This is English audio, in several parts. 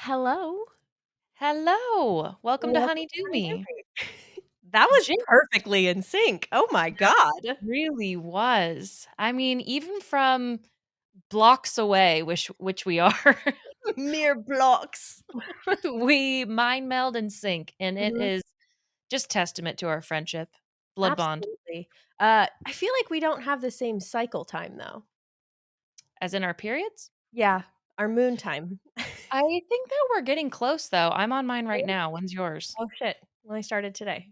Hello. Hello. Welcome to Welcome to Honeydew Honeydew Me. That was Jake perfectly in sync. Oh my god. really was. I mean, even from blocks away, which we are, Mere blocks. we mind meld and sync, and it Mhm. is just testament to our friendship, blood bond, Absolutely. I feel like we don't have the same cycle time, though. as in our periods. Yeah, our moon time. I think that we're getting close, though. I'm on mine right Really? now. When's yours? Oh, shit. Well, I started today.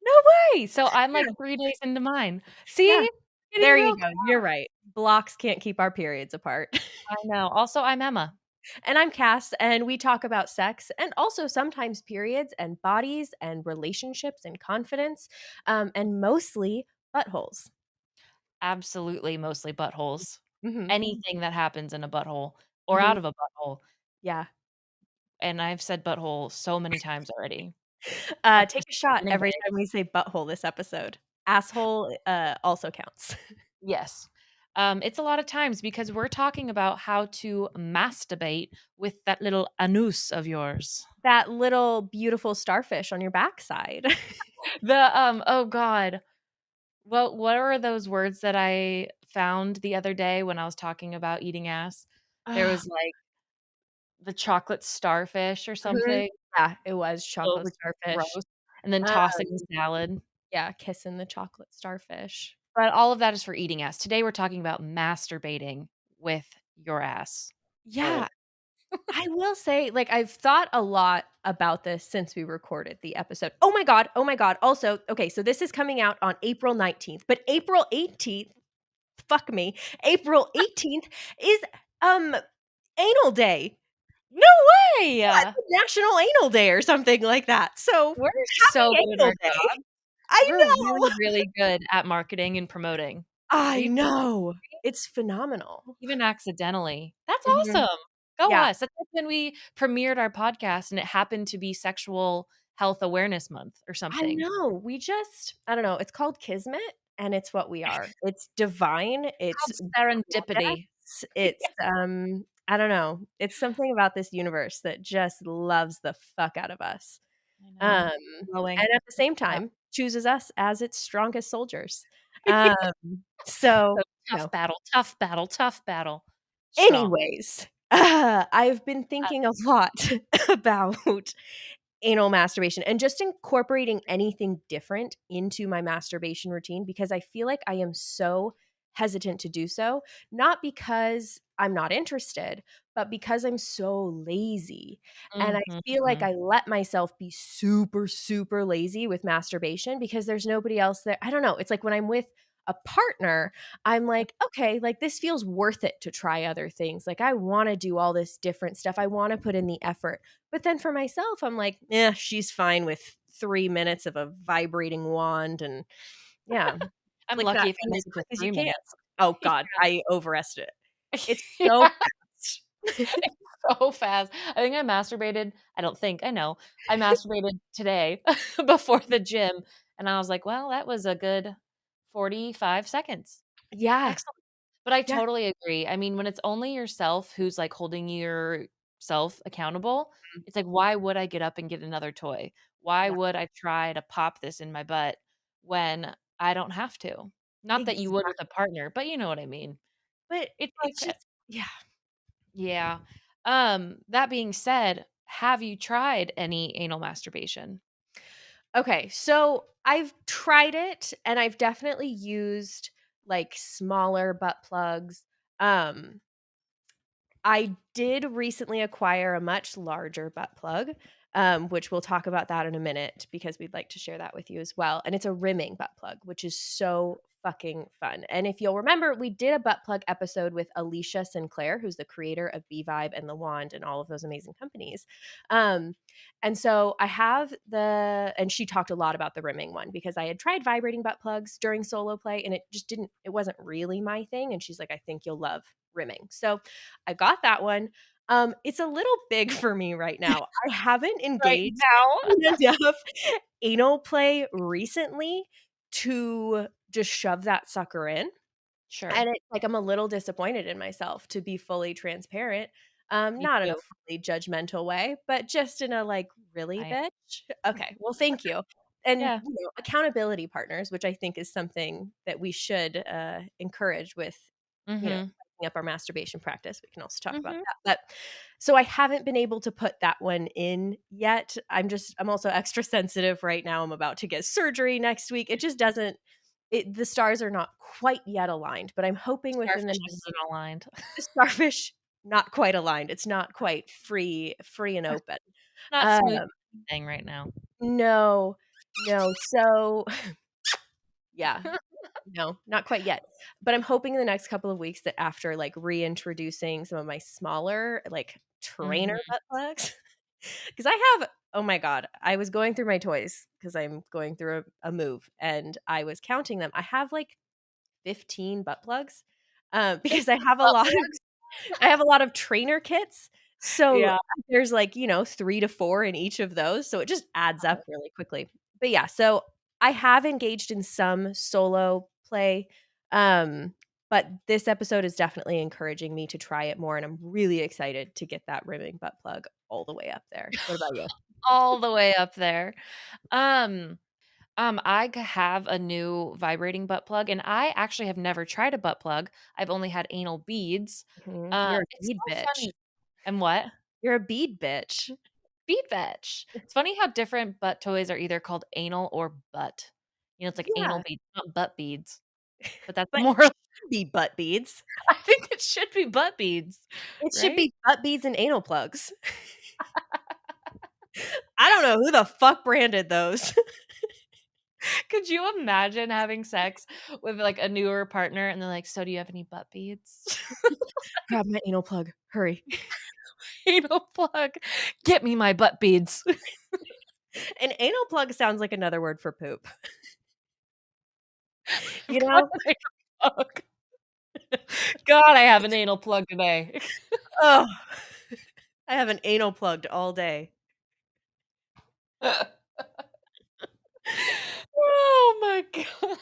No way. So I'm like Yeah, 3 days into mine. yeah. See, getting There you real. go. You're right. Blocks can't keep our periods apart. I know. Also, I'm Emma. And I'm Cass, and we talk about sex and also sometimes periods and bodies and relationships and confidence, and mostly buttholes. Absolutely, mostly buttholes. Mhm. Anything that happens in a butthole or out Mhm. of a butthole, Yeah. and I've said butthole so many times already. Up to Take a shot sleeping every time bags. we say butthole this episode. Asshole, also counts. Yes. It's a lot of times because we're talking about how to masturbate with that little anus of yours. That little beautiful starfish on your backside. Oh god. Well, what are those words that I found the other day when I was talking about eating ass? There Ugh. was, like, the chocolate starfish or Mhm. something. Yeah, it was Oh, chocolate which is starfish. gross, and then Uh, tossing the salad. yeah, kissing the chocolate starfish. But all of that is for eating ass. Today, we're talking about masturbating with your ass Yeah, hole. I will say, like, I've thought a lot about this since we recorded the episode. Oh my god, oh my god. Also, okay, so this is coming out on April 19th, but April 18th, fuck me, April 18th is, um, anal day. No way! Yeah, it's a National Anal Day or something like that. So, We're so happy good at Anal our Day. job. I We're know. really, really good at marketing and promoting. Are I you know. It's phenomenal. even accidentally? That's Mhm. awesome. Go Yeah, us. That's like when we premiered our podcast and it happened to be Sexual Health Awareness Month or I something. know. We just I don't know, it's called kismet, and it's what we are. It's divine, it's Called serendipity. goddess, it's, I don't know. It's something about this universe that just loves the fuck out of us. I Um, know. Glowing. and at the same time, chooses us as its strongest soldiers. Um, so, So you tough know, battle, tough battle, tough battle. Strong. anyways, I've been Uh, thinking a lot about anal masturbation and just incorporating anything different into my masturbation routine because I feel like I am so hesitant to do so, not because I'm not interested, but because I'm so lazy. And I mhm, feel like mhm. I let myself be super, super lazy with masturbation because there's nobody else there. I don't know. It's like when I'm with a partner, I'm like, okay, like this feels worth it to try other things. Like I want to do all this different stuff. I want to put in the effort. But then for myself, I'm like, "Yeah, she's fine with 3 minutes of a vibrating wand and yeah, I'm flick that lucky if I thing make as it to quick as you 3 can." minutes. Oh god, I overestimated it. It's so Yeah, fast. so fast. I think I masturbated I don't think, I know. I masturbated today before the gym, and I was like, "Well, that was a good 45 seconds." Yeah, Excellent. But I yeah, totally agree. I mean, when it's only yourself who's, like, holding yourself accountable, it's like, why would I get up and get another toy? Why yeah, would I try to pop this in my butt when I don't have to? Not that you would with a exactly. partner, but you know what I mean. But It's it's like just yeah. yeah. That being said, have you tried any anal masturbation? Okay, so I've tried it and I've definitely used, like, smaller butt plugs. Um I did recently acquire a much larger butt plug, which we'll talk about that in a minute because we'd like to share that with you as well. And it's a rimming butt plug, which is so fucking fun. And if you'll remember, we did a butt plug episode with Alicia Sinclair, who's the creator of B Vibe and The Wand and all of those amazing companies. Um, and so I have and she talked a lot about the rimming one because I had tried vibrating butt plugs during solo play and it wasn't really my thing. And she's like, I think you'll love rimming. So I got that one. It's a little big for me right now. I haven't Right engaged now? in enough anal play recently to just shove that sucker in. Sure. And it's like I'm a little disappointed in myself to be fully transparent. Me Not in a too. fully judgmental way, but just in a, like, "Really, I bitch?" Okay, well, thank you. And, yeah. accountability partners, which I think is something that we should, encourage with, Mhm. stepping up our masturbation practice. We can also talk about Mhm. that, but so I haven't been able to put that one in yet. I'm also extra sensitive right now. I'm about to get surgery next week. It just doesn't the stars are not quite yet aligned, but I'm hoping within the Starfish next isn't aligned. the starfish not quite aligned. It's not quite free and open. Not Um, smooth thing right now. no, no. So, yeah. No, not quite yet. But I'm hoping in the next couple of weeks that after, like, reintroducing some of my smaller, like, trainer Mhm. butt plugs, because I have oh my god, I was going through my toys because 'cause I'm going through a move, and I was counting them. I have, like, 15 butt plugs, because 50 butt plugs? I have a lot of trainer kits, so Yeah. there's, like, 3 to 4 in each of those, so it just adds up really quickly. But yeah, so I have engaged in some solo play, um, but this episode is definitely encouraging me to try it more, and I'm really excited to get that rimming butt plug all the way up there. What about you? All the way up there. Um have a new vibrating butt plug, and I actually have never tried a butt plug. I've only had anal beads. Mhm. You're a It's bead so bitch. funny. And what? You're a bead bitch. Bead fetch. It's funny how different butt toys are either called anal or butt. It's like anal Yeah, beads, not butt beads, but that's but more it should be butt beads. I think it should be butt beads, It should right? be butt beads and anal plugs. I don't know who the fuck branded those. Could you imagine having sex with, like, a newer partner and they're like, "So do you have any butt beads?" Grab my anal plug, hurry. Anal plug. "Get me my butt beads." An anal plug sounds like another word for poop, I've you got know? an anal plug. God, I have an anal plug today. Ugh. I haven't anal plugged all day. Oh my god.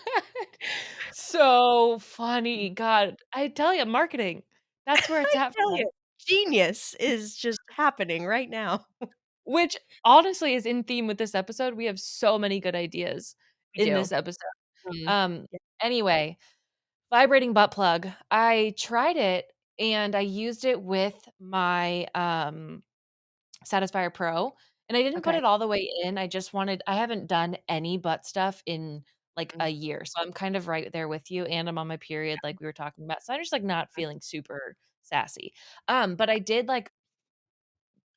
So funny. God, I tell you, marketing, that's where it's I at tell for us. you, genius is just happening right now. Which honestly is in theme with this episode. We have so many good ideas We in do. this episode. Mm. Um, Yeah, anyway, vibrating butt plug. I tried it and I used it with my Satisfyer Pro, and I didn't put okay. it all the way in. I haven't done any butt stuff in like Mm, a year. So I'm kind of right there with you, and I'm on my period like we were talking about. So I'm just like not feeling super sassy. But I did like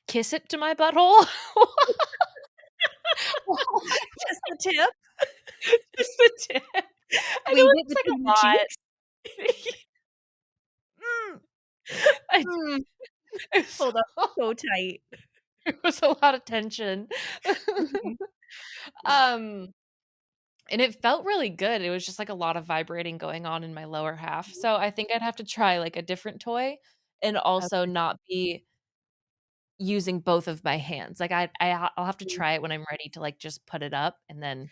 kiss it to my butthole. just the tip, Just the tip. I know squeeze it it looks like between a your lot. cheeks. Mm. I Mm, it pulled up so tight. was a lot of tension. Mhm. Um, and it felt really good. It was just, like, a lot of vibrating going on in my lower half. So I think I'd have to try, like, a different toy and also Okay. not be using both of my hands. Like, I'll have to Mm, try it when I'm ready to, like, just put it up and then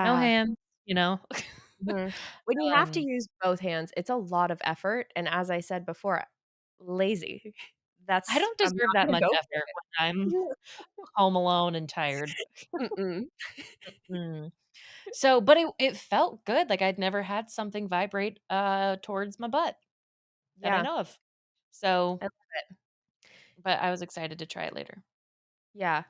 no yeah. hands, you know? Mhm. When you have to Um, use both hands, it's a lot of effort, and as I said before, lazy. I That's don't I'm deserve not that gonna much go for effort when I'm it. home alone and tired. Mm-mm. Mm. So, but it felt good, like, I'd never had something vibrate, towards my butt that I Yeah, know of. So, I love it. but I was excited to try it later. Yeah.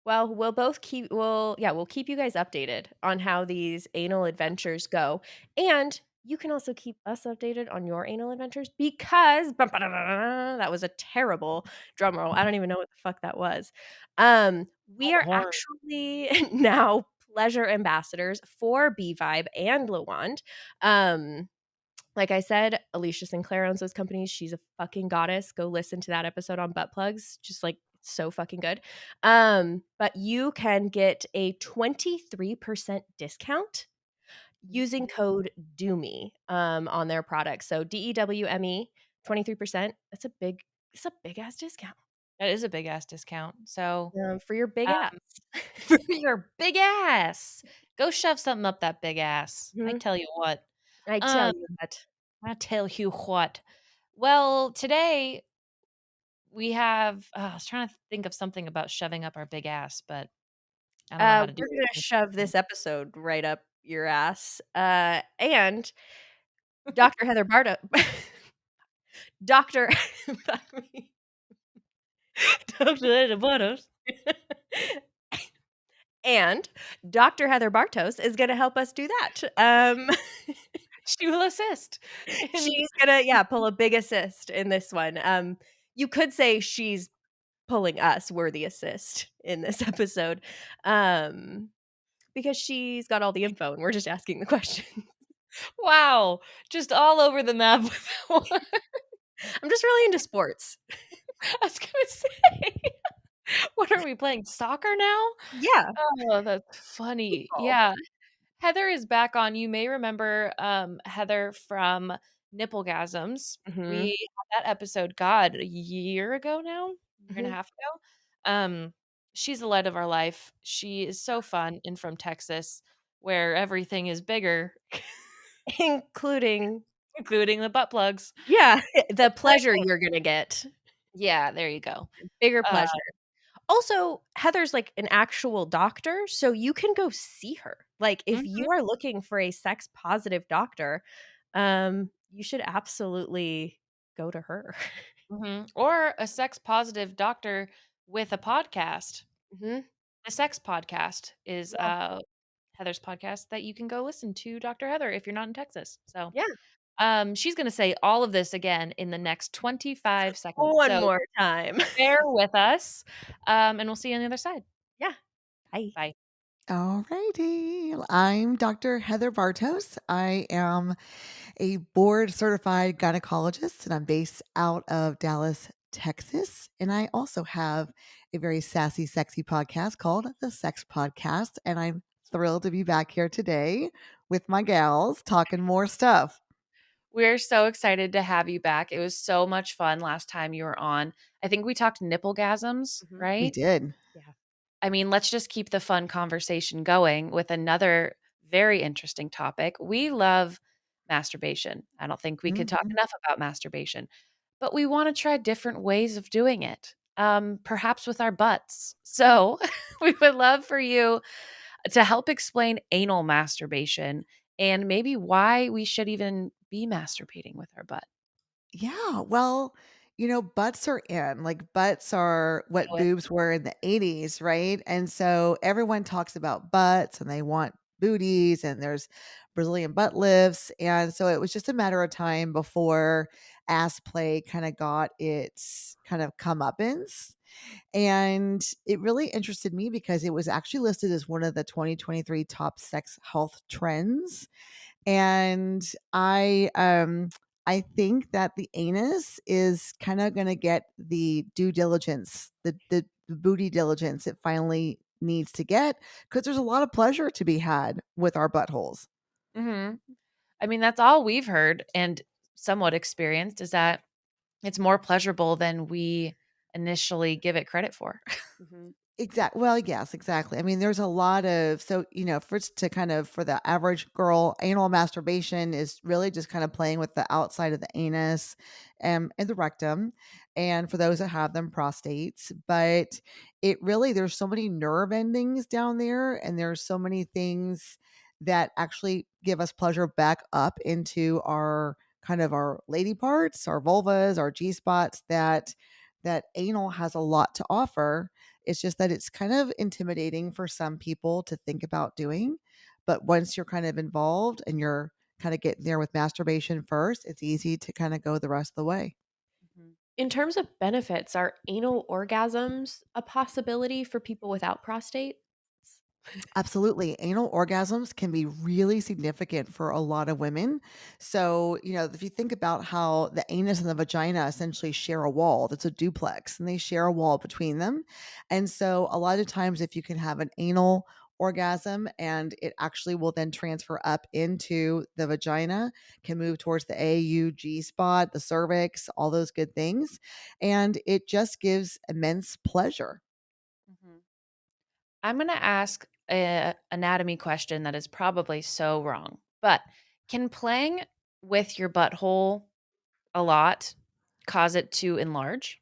Well, we'll keep you guys updated on how these anal adventures go, and you can also keep us updated on your anal adventures because that was a terrible drum roll. I don't even know what the fuck that was. Oh, We the are horn. actually now pleasure ambassadors for B Vibe and Lawand. Um, like I said, Alicia Sinclair owns those companies. She's a fucking goddess. Go listen to that episode on butt plugs. Just like so fucking good. But you can get a 23% discount using code DOOME on their products. So DEWME, 23%. It's a big ass discount That is a big ass discount. So, for your big um, ass. for your big ass, go shove something up that big ass. I Mhm. tell you what. I tell Um, you what. I tell you what. Well, today we have I was trying to think of something about shoving up our big ass, but I don't know how to do We're it gonna with shove this. this episode right up your ass, and Dr. Heather Barto Doctor fuck me. Talk to the butters. And Doctor Heather Bartos is gonna help us do that. She will assist in She's gonna, yeah, pull a big assist in this one. You could say she's pulling us, we're the assist in this episode, um, because she's got all the info and we're just asking the questions. wow, just all over the map with that one. I'm just really into sports. I was gonna say, what are we playing, soccer now? Yeah, Oh, that's funny. people. Yeah. Heather is back on. You may remember, Heather from Nipplegasms. Mhm, We had that episode, God, a year ago now? Year and a mhm. half ago? Um, she's the light of our life. She is so fun and from Texas, where everything is bigger, Including, including the butt plugs. yeah, the It's pleasure like you're gonna get. yeah, there you go. Bigger Uh, pleasure. Also, Heather's, like, an actual doctor, so you can go see her. Like, if mhm, you are looking for a sex positive doctor, you should absolutely go to her. mhm, or a sex positive doctor with a podcast. Mhm. The Sex Podcast is, Yeah. Heather's podcast that you can go listen to Dr. Heather if you're not in Texas. So, Yeah. she's gonna say all of this again in the next 25 seconds. One So more time. bear with us, and we'll see you on the other side. Yeah. Bye. Bye. Alrighty. I'm Dr. Heather Bartos. I am a board certified gynecologist and I'm based out of Dallas, Texas. And I also have a very sassy, sexy podcast called The Sex Podcast. And I'm thrilled to be back here today with my gals talking more stuff. We're so excited to have you back. It was so much fun last time you were on. I think we talked nipplegasms, Mhm. We right? did. Yeah. I mean, let's just keep the fun conversation going with another very interesting topic. We love masturbation. I don't think we could talk Mhm. enough about masturbation, but we want to try different ways of doing it, perhaps with our butts. So we would love for you to help explain anal masturbation and maybe why we should even be masturbating with our butt. Yeah, well, butts are in. Like butts are what Do it. boobs were in the 80s, right? And so everyone talks about butts and they want booties and there's Brazilian butt lifts. And so it was just a matter of time before ass play kind of got its kind of comeuppance. And it really interested me because it was actually listed as one of the 2023 top sex health trends and I think that the anus is kind of going to get the due diligence, the booty diligence it finally needs to get because there's a lot of pleasure to be had with our buttholes. Mhm. I mean, that's all we've heard and somewhat experienced is that it's more pleasurable than we initially give it credit for. Mhm. Exact. Well, yes, exactly. I mean, there's a lot of for it to kind of for the average girl, anal masturbation is really just kind of playing with the outside of the anus and the rectum, and for those that have them, prostates. But it really there's so many nerve endings down there, and there's so many things that actually give us pleasure back up into our kind of our lady parts, our vulvas, our G spots that anal has a lot to offer. It's just that it's kind of intimidating for some people to think about doing. But once you're kind of involved and you're kind of getting there with masturbation first, it's easy to kind of go the rest of the way. Mhm. In terms of benefits, are anal orgasms a possibility for people without prostates? Absolutely. Anal orgasms can be really significant for a lot of women. So, if you think about how the anus and the vagina essentially share a wall, that's a duplex, and they share a wall between them. And so, a lot of times, if you can have an anal orgasm and it actually will then transfer up into the vagina, can move towards the AUG spot, the cervix, all those good things. And it just gives immense pleasure. Mhm. I'm gonna ask a anatomy question that is probably so wrong, but can playing with your butthole a lot cause it to enlarge?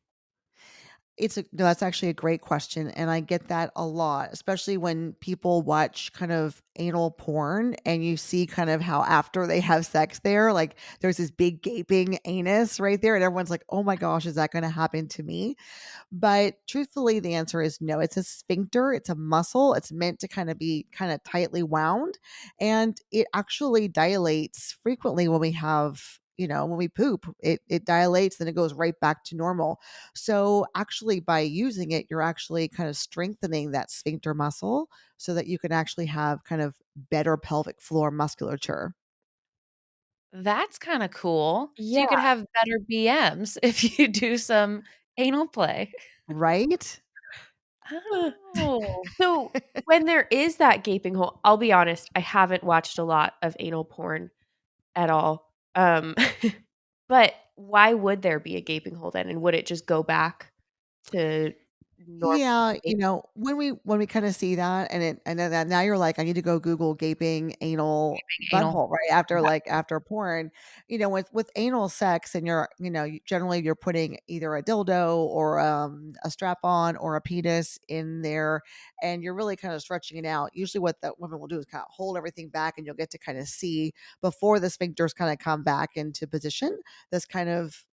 It's a no, that's actually a great question, and I get that a lot, especially when people watch kind of anal porn and you see kind of how after they have sex there, like, there's this big gaping anus right there, and everyone's like, "Oh my gosh, is that gonna happen to me?" But truthfully, the answer is no. It's a sphincter, it's a muscle. It's meant to kind of be kind of tightly wound. And it actually dilates frequently when we have, when we poop. It dilates, then it goes right back to normal. So actually by using it, you're actually kind of strengthening that sphincter muscle so that you can actually have kind of better pelvic floor musculature. That's kinda cool. So Yeah. you could have better BMs if you do some anal play. Right? Oh. So, when there is that gaping hole, I'll be honest, I haven't watched a lot of anal porn at all. But why would there be a gaping hole then? And would it just go back to normal Yeah, shape? when we kinda see that and then that now you're like, "I need to go Google gaping anal Anal. butthole," right? Yeah. After porn. With anal sex and generally you're putting either a dildo or, a strap-on or a penis in there, and you're really kinda stretching it out. Usually what the woman will do is kinda hold everything back, and you'll get to kinda see before the sphincters kinda come back into position, this kind of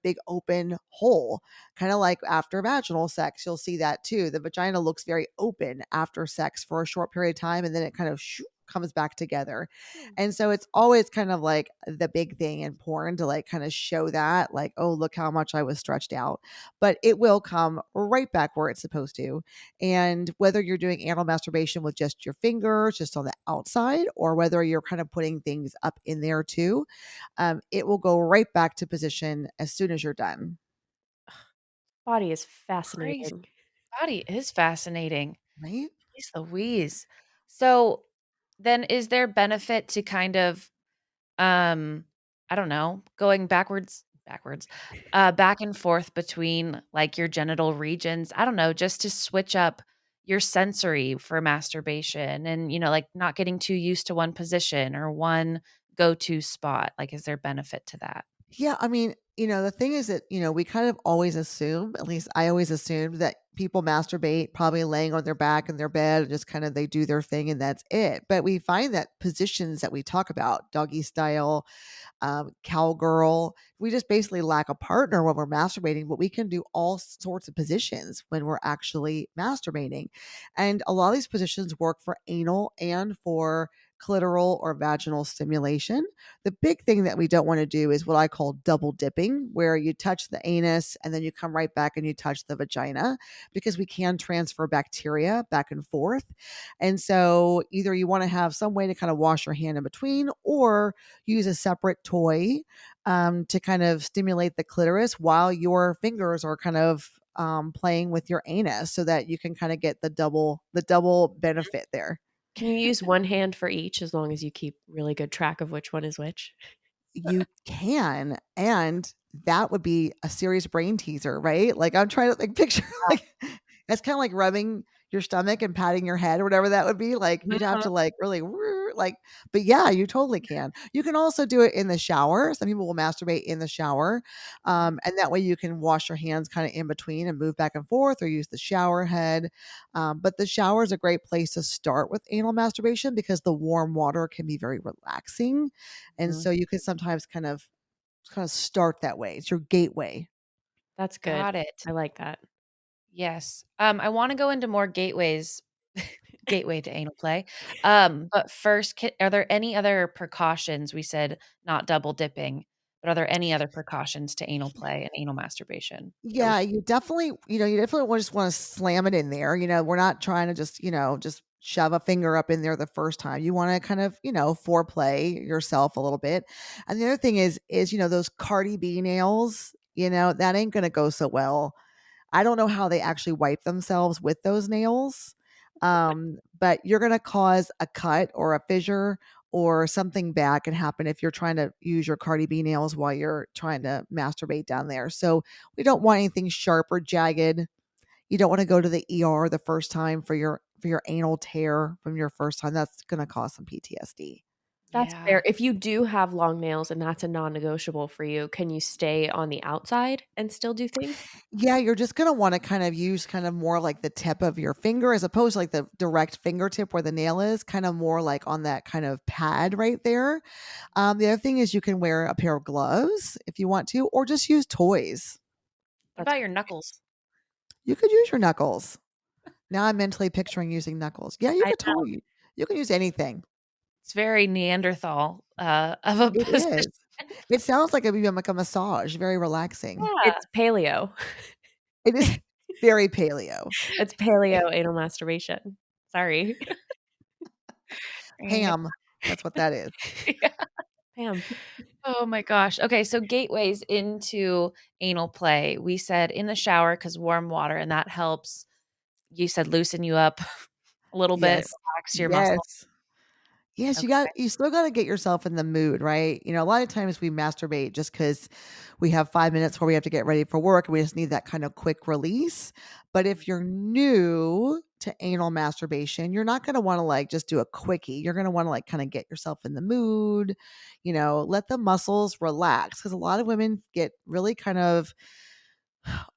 big open hole. Kind of like after vaginal sex, you'll see that too. The vagina looks very open after sex for a short period of time, and then it kind of comes back together. Hmm. And so it's always kind of like the big thing in porn to like kind of show that, like, oh, look how much I was stretched out. But it will come right back where it's supposed to. And whether you're doing anal masturbation with just your fingers, just on the outside, or whether you're kind of putting things up in there too, it will go right back to position as soon as you're done. Body is Crazy. fascinating. Body is fascinating. Right? Jeez Louise. So, then is there benefit to kind of, um, I don't know, going back and forth between, like, your genital regions? I don't know, just to switch up your sensory for masturbation and, like, not getting too used to one position or one go-to spot. Like, is there benefit to that? Yeah, I mean, the thing is that, we kind of always assume, at least I always assumed that people masturbate probably laying on their back in their bed and just kind of they do their thing and that's it. But we find that positions that we talk about, doggy style, cowgirl. We just basically lack a partner when we're masturbating, but we can do all sorts of positions when we're actually masturbating. And a lot of these positions work for anal and for clitoral or vaginal stimulation. The big thing that we don't want to do is what I call double dipping, where you touch the anus and then you come right back and you touch the vagina because we can transfer bacteria back and forth. And so either you want to have some way to kind of wash your hand in between or use a separate toy to kind of stimulate the clitoris while your fingers are kind of playing with your anus so that you can kind of get the double benefit there. Can you use one hand for each as long as you keep really good track of which one is which? You can, and that would be a serious brain teaser, right? Like, I'm trying to, like, picture, like that's kinda like rubbing your stomach and patting your head or whatever that would be, like, you'd have Uh-huh. to, like, really like but yeah, you totally can. You can also do it in the shower. Some people will masturbate in the shower, and that way you can wash your hands kinda in between and move back and forth or use the shower head, but the shower is a great place to start with anal masturbation because the warm water can be very relaxing, and Mhm. so you can sometimes kind of start that way. It's your gateway. That's good. Got it. I like that. Yes. I wanna go into more gateways gateway to anal play. But first, are there any other precautions? We said not double dipping, but are there any other precautions to anal play and anal masturbation that we Yeah, you definitely just wanna slam it in there. We're not trying to just shove a finger up in there the first time. You wanna kind of, foreplay yourself a little bit. And the other thing is, those Cardi B nails, that ain't gonna go so well. I don't know how they actually wipe themselves with those nails, but you're gonna cause a cut or a fissure or something bad can happen if you're trying to use your Cardi B nails while you're trying to masturbate down there. So we don't want anything sharp or jagged. You don't want to go to the ER the first time for your anal tear from your first time. That's gonna cause some PTSD. That's Yeah. fair. If you do have long nails and that's a non-negotiable for you, can you stay on the outside and still do things? Yeah, you're just gonna wanna kind of use kind of more like the tip of your finger as opposed to like the direct fingertip where the nail is, kind of more like on that kind of pad right there. The other thing is you can wear a pair of gloves if you want to, or just use toys. What That's about your knuckles? You could use your knuckles. Now I'm mentally picturing using knuckles. Yeah, you I could know. totally you can use anything. It's very Neanderthal, of a It position. is. It sounds like it'd be like a massage, very relaxing. Yeah. It's paleo. It is very paleo. It's paleo anal masturbation. Sorry. Ham, that's what that is. Yeah. Pam. Oh my gosh. Okay, so gateways into anal play. We said in the shower because warm water, and that helps. You said loosen you up a little bit, Yes. relax your muscle. Yes. Yes, Okay. you still gotta get yourself in the mood, right? A lot of times we masturbate just because we have 5 minutes where we have to get ready for work, and we just need that kind of quick release. But if you're new to anal masturbation, you're not gonna wanna, like, just do a quickie. You're gonna wanna, like, kinda get yourself in the mood, let the muscles relax because a lot of women get really kind of,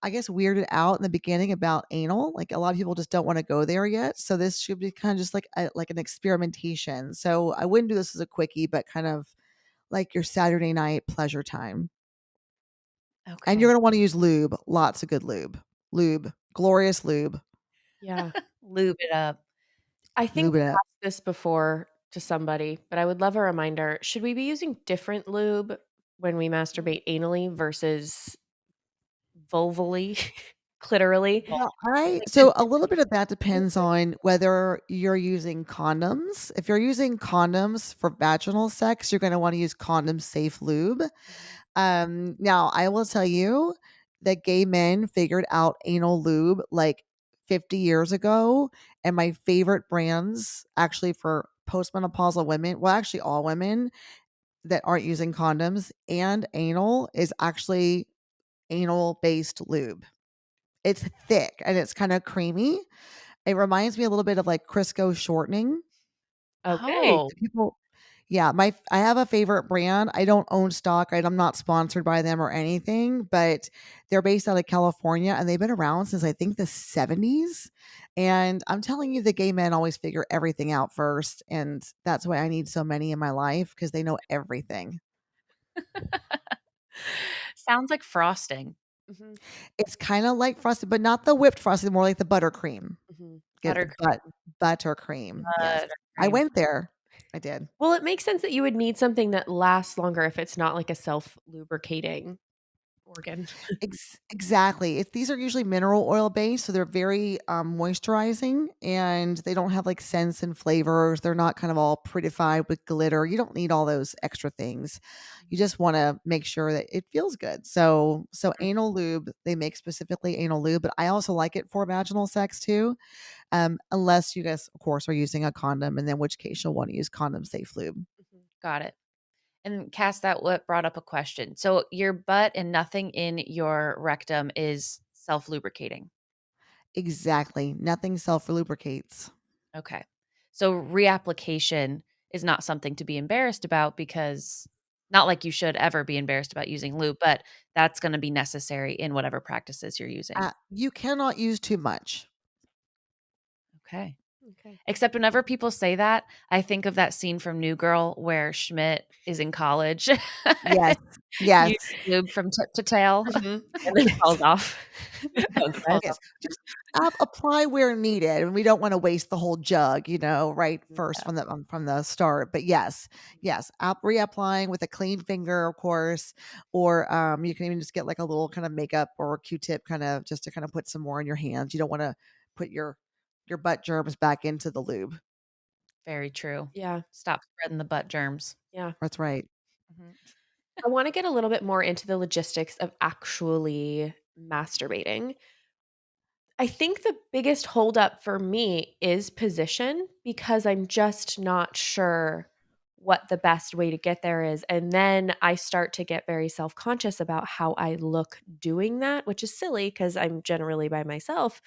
I guess, weirded out in the beginning about anal. Like a lot of people just don't want to go there yet. So this should be kind of just like an experimentation. So I wouldn't do this as a quickie, but kind of like your Saturday night pleasure time. And you're Okay. gonna want to use lube, lots of good lube, glorious lube, Yeah. Lube it up. I think lube it I've up. asked this before to somebody, but I would love a reminder. Should we be using different lube when we masturbate anally versus vulvally, clitorally? Well, Like the So a little bit of that depends on whether you're using condoms. If you're using condoms for vaginal sex, you're going to want to use condom safe lube. Mhm. Now I will tell you that gay men figured out anal lube like 50 years ago. And my favorite brands actually for postmenopausal women, well, actually all women that aren't using condoms and anal is actually anal based lube. It's thick and it's kind of creamy. It reminds me a little bit of like Crisco shortening. Okay. oh, People Yeah, I have a favorite brand. I don't own stock. I'm not sponsored by them or anything, but they're based out of California and they've been around since I think the 70s. And I'm telling you, the gay men always figure everything out first. And that's why I need so many in my life because they know everything. sounds like frosting. Mhm, It's kind of like frosted, but not the whipped frosting, more like the buttercream. mhm. Get the Buttercream. buttercream. Yes. I Buttercream. went there. I did. Well, it makes sense that you would need something that lasts longer if it's not like a self-lubricating organ. Exactly. These are usually mineral oil based, so they're very moisturizing and they don't have like scents and flavors. They're not kind of all prettified with glitter. You don't need all those extra things. You just want to make sure that it feels good. So Mhm. anal lube, they make specifically anal lube, but I also like it for vaginal sex too. Unless you guys, of course, are using a condom, and in which case you'll want to use condom safe lube. Mhm. Got it. And Cass, that what brought up a question. So your butt and nothing in your rectum is self-lubricating. Exactly. Nothing self lubricates. Okay. So reapplication is not something to be embarrassed about because not like you should ever be embarrassed about using lube, but that's going to be necessary in whatever practices you're using. You cannot use too much. Okay. Okay. Except whenever people say that, I think of that scene from New Girl where Schmidt is in college, Yes. Yes. uses lube from tip to tail, Mhm. And then Yes. falls off. Both falls Yes. off. Just apply where needed, and we don't want to waste the whole jug, right first Yeah, from the start. But yes, yes, reapplying with a clean finger, of course, or you can even just get like a little kind of makeup or Q-tip, kind of just to kind of put some more in your hands. You don't want to put your butt germs back into the lube. very true. Yeah, Stop spreading the butt germs. yeah. That's right. Mhm. I wanna get a little bit more into the logistics of actually masturbating. I think the biggest holdup for me is position because I'm just not sure what the best way to get there is, and then I start to get very self-conscious about how I look doing that, which is silly because 'cause I'm generally by myself,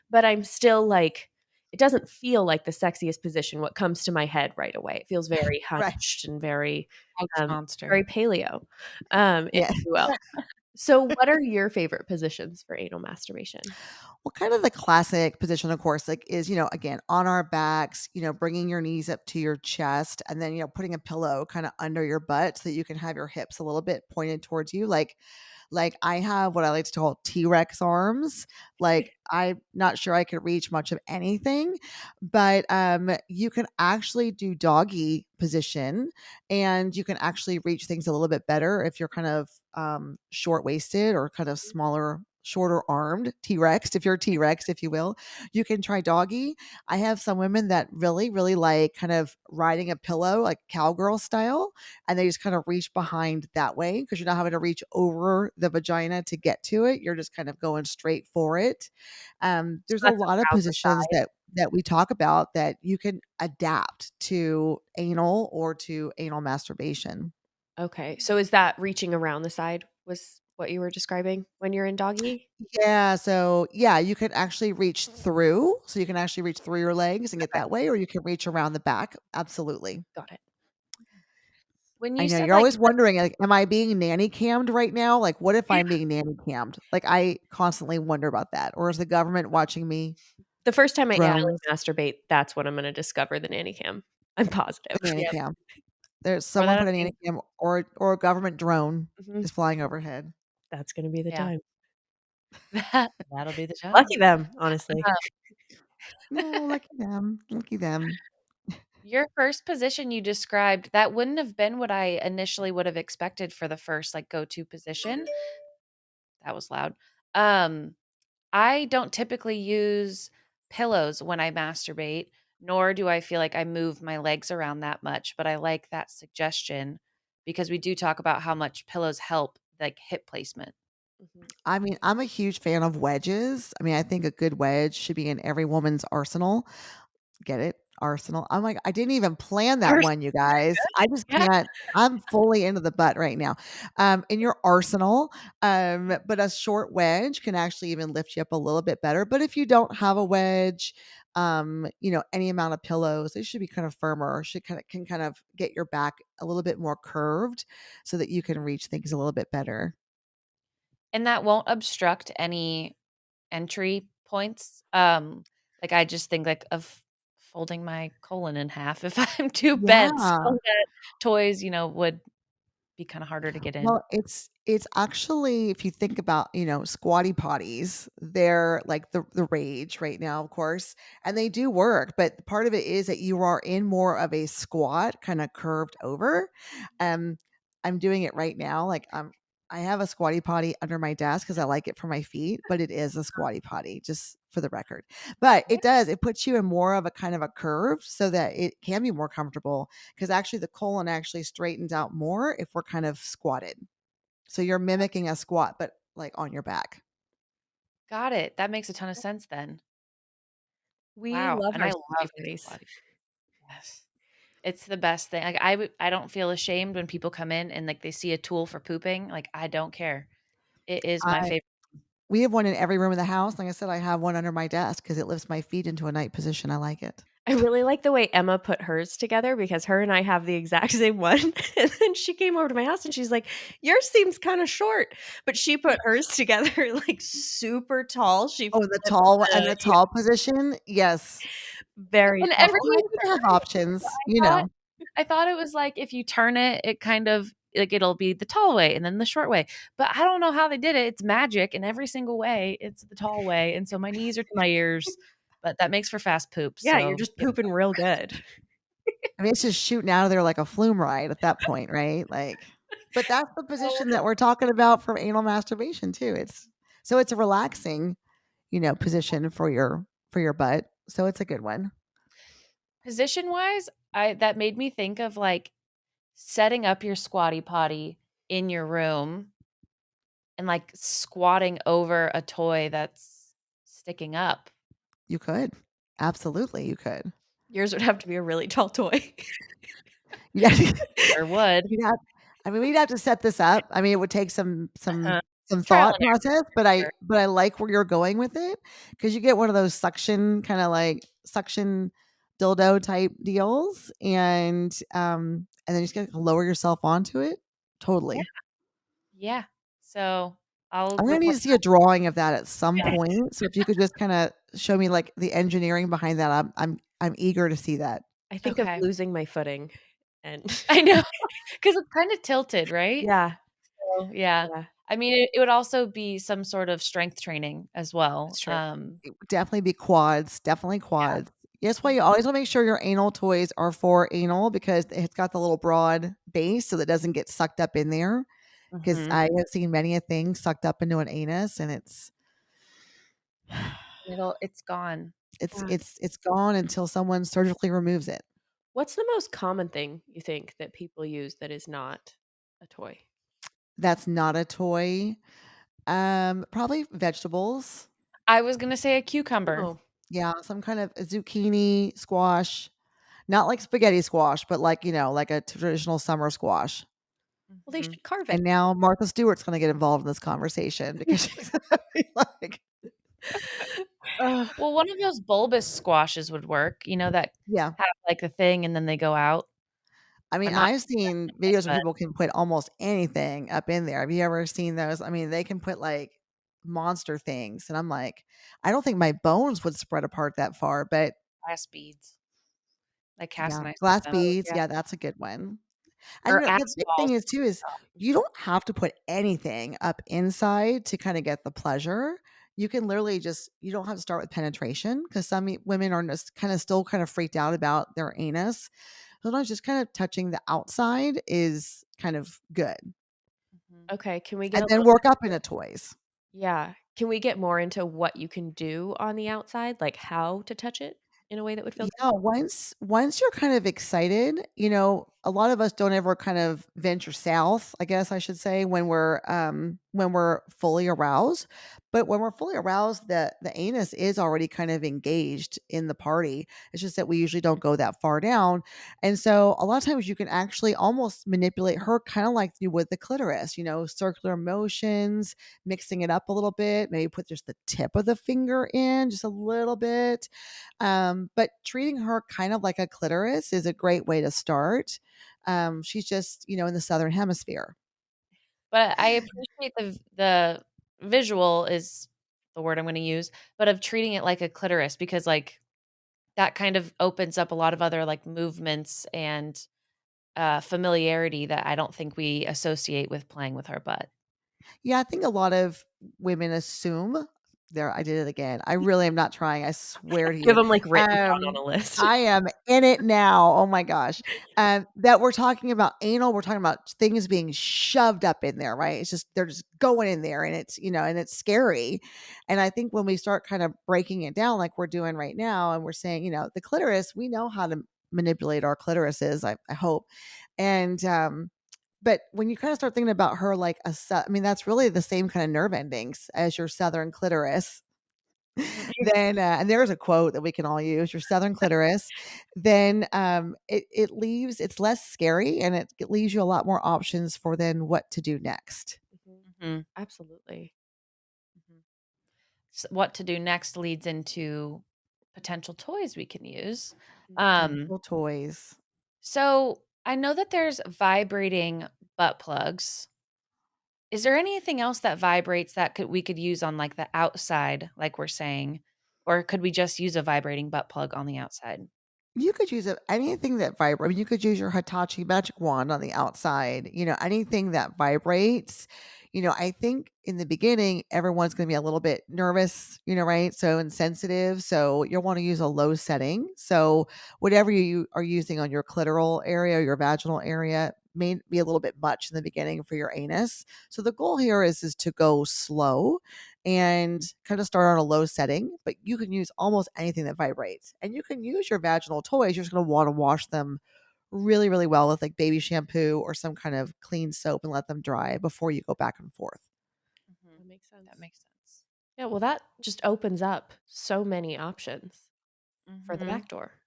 but I'm still like, it doesn't feel like the sexiest position, what comes to my head right away. It feels very Right. hunched and very, Couch monster. very paleo, if Yeah. you will. So what are your favorite positions for anal masturbation? Well, kind of the classic position, of course, like is, again, on our backs, bringing your knees up to your chest and then, putting a pillow kind of under your butt so that you can have your hips a little bit pointed towards you. Like I have what I like to call T-Rex arms. Like I'm not sure I could reach much of anything, but you can actually do doggy position and you can actually reach things a little bit better if you're kind of short waisted or kind of smaller, shorter armed T-Rex, if you're T-Rex, if you will. You can try doggy. I have some women that really, really like kind of riding a pillow, like cowgirl style, and they just kind of reach behind that way because you're not having to reach over the vagina to get to it. You're just kind of going straight for it. So There's a that's lot of around the positions side? that we talk about that you can adapt to anal or to anal masturbation. Okay, so is that reaching around the side was what you were describing when you're in doggy? Yeah, so yeah, you can actually reach through. So you can actually reach through your legs and get Okay, that way, or you can reach around the back. Absolutely. got it. When I you know said, you're like, always wondering, like, am I being nanny cammed right now? Like, what if I'm being nanny cammed? Like, I constantly wonder about that. Or is the government watching me? The first time I anally Drones, masturbate, that's when I'm gonna discover the nanny cam. I'm positive. the nanny yep, cam. There's pour someone that up put a to you. nanny cam or a government drone Mhm. is flying overhead. That's gonna be the Yeah. time. That'll be the Lucky time. them, honestly. Uh, No, lucky them. Lucky them. your first position you described, that wouldn't have been what I initially would have expected for the first, like, go-to position. That was loud. Um, I don't typically use pillows when I masturbate, nor do I feel like I move my legs around that much, but I like that suggestion because we do talk about how much pillows help, like, hip placement. Mhm. I mean, I'm a huge fan of wedges. I mean, I think a good wedge should be in every woman's arsenal. Get it? Arsenal. I'm like, I didn't even plan that Ours one, you guys. I just Yeah. can't. I'm fully into the butt right now. In your arsenal, but a short wedge can actually even lift you up a little bit better. But if you don't have a wedge, any amount of pillows, they should be kind of firmer, should kind of get your back a little bit more curved so that you can reach things a little bit better. And that won't obstruct any entry points. Like, I just think, like, of folding my colon in half if I'm too bent so Yeah. that toys, would be kinda harder to get in. Well, it's actually if you think about, squatty potties, they're like the rage right now, of course, and they do work, but part of it is that you are in more of a squat, kind of curved over. Um, I'm doing it right now. Like I have a squatty potty under my desk because I like it for my feet, but it is a squatty potty, just for the record. But Yeah. it puts you in more of a kind of a curve so that it can be more comfortable because actually the colon actually straightens out more if we're kind of squatted. So you're mimicking a squat, but like on your back. Got it. That makes a ton of sense then. We Wow, love and our I squatty love the potties. squatty. Yes. It's the best thing. Like, I don't feel ashamed when people come in and, like, they see a tool for pooping, like, I don't care. It is my I favorite. We have one in every room of the house. Like I said, I have one under my desk because it lifts my feet into a night position. I like it. I really like the way Emma put hers together because her and I have the exact same one, and then she came over to my house and she's like, "Yours seems kinda short," but she put hers together, like, super tall. She Oh, the flipped tall and the the yeah, tall position. Yes. very And Well, every you time need you to have turn it, options, I thought it was like if you turn it, it kind of like it'll be the tall way and then the short way. But I don't know how they did it. It's magic in every single way. It's the tall way. And so my knees are to my ears, but that makes for fast poop. yeah, you're So just yeah. pooping real good. I mean, it's just shooting out of there like a flume ride at that point, right? Like, but that's the position that we're talking about for anal masturbation too. It's a relaxing, position for your butt. So it's a good one. Position wise, I that made me think of like setting up your squatty potty in your room and like squatting over a toy that's sticking up. You could. Absolutely, you could. Yours would have to be a really tall toy. Yeah. Or would. You'd have I mean, we'd have to set this up. I mean, it would take some Uh-huh. some Trial thought and error process, for sure. but I like where you're going with it because you get one of those suction kinda like suction dildo type deals, and then you just gotta lower yourself onto it. Yeah, Totally. yeah. So, I'll I'm gonna need report to see a drawing of that at some back. point, so if you could just kinda show me, like, the engineering behind that, I'm eager to see that. I think of Okay. losing my footing and I know, because it's kinda tilted, right? yeah, So, yeah. yeah, I mean, it would also be some sort of strength training as well. that's true. It would definitely be quads, definitely Yeah. quads. That's why you always wanna make sure your anal toys are for anal because it's got the little broad base so that it doesn't get sucked up in there. Because Mhm. I have seen many a thing sucked up into an anus, and it's It's gone. it's Yeah. it's it's gone until someone surgically removes it. What's the most common thing you think that people use that is not a toy? That's not a toy. Probably vegetables. I was gonna say a cucumber. Oh, Yeah, some kind of a zucchini, squash, not like spaghetti squash, but like, like a traditional summer squash. well, they Mhm. should carve it. And now Martha Stewart's gonna get involved in this conversation because she's gonna be like, "Ugh." Well, one of those bulbous squashes would work, that Yeah. have, like, a thing and then they go out. I mean, I'm not I've seen videos where but people can put almost anything up in there. Have you ever seen those? I mean, they can put, like, monster things, and I'm like, I don't think my bones would spread apart that far, but glass beads, like cast yeah, ice with glass them. Oh, beads, yeah. yeah, that's a good one. And, Or the axe big thing balls. is too is you don't have to put anything up inside to kinda get the pleasure. You can literally just you don't have to start with penetration because women are just kinda still kind of freaked out about their anus. Sometimes just kind of touching the outside is kind of good, Mhm. Okay, can we get and a then little work up into toys. yeah. Can we get more into what you can do on the outside, like how to touch it in a way that would feel good? Yeah, once you're kind of excited, a lot of us don't ever kind of venture south, I guess I should say, when we're fully aroused. But when we're fully aroused, the anus is already kind of engaged in the party. It's just that we usually don't go that far down. And so a lot of times you can actually almost manipulate her kind of like you would the clitoris, circular motions, mixing it up a little bit, maybe put just the tip of the finger in just a little bit, but treating her kind of like a clitoris is a great way to start. She's just, in the southern hemisphere. But I appreciate the visual is the word I'm gonna use, but of treating it like a clitoris because, like, that kind of opens up a lot of other, like, movements and, familiarity that I don't think we associate with playing with our butt. Yeah, I think a lot of women assume there I did it again. I really am not trying, I swear to Give you. them like, written down on Um, a list. I am in it now. Oh my gosh. That we're talking about anal, we're talking about things being shoved up in there, right? It's just they're just going in there and it's scary. And I think when we start kind of breaking it down like we're doing right now and we're saying, the clitoris, we know how to manipulate our clitorises, I hope. And but when you kinda start thinking about her like I mean, that's really the same kind of nerve endings as your southern clitoris. Mhm. Then, and there's a quote that we can all use, your southern clitoris, then, it's less scary and it leaves you a lot more options for then what to do next. Mhm. Mhm, Absolutely. mhm. What to do next leads into potential toys we can use. Um, Potential toys. so I know that there's vibrating butt plugs. Is there anything else that vibrates that we could use on, like, the outside, like we're saying? Or could we just use a vibrating butt plug on the outside? You could use anything that vibrates. I mean, you could use your Hitachi magic wand on the outside, anything that vibrates. I think in the beginning, everyone's going to be a little bit nervous, right? So insensitive. So you'll want to use a low setting. So whatever you are using on your clitoral area or your vaginal area may be a little bit much in the beginning for your anus. So the goal here is to go slow and kind of start on a low setting, but you can use almost anything that vibrates. And you can use your vaginal toys. You're just going to want to wash them really, really well with like baby shampoo or some kind of clean soap and let them dry before you go back and forth. Mhm. That makes sense. That makes sense. Yeah, well, that just opens up so many options for the Mhm. back door.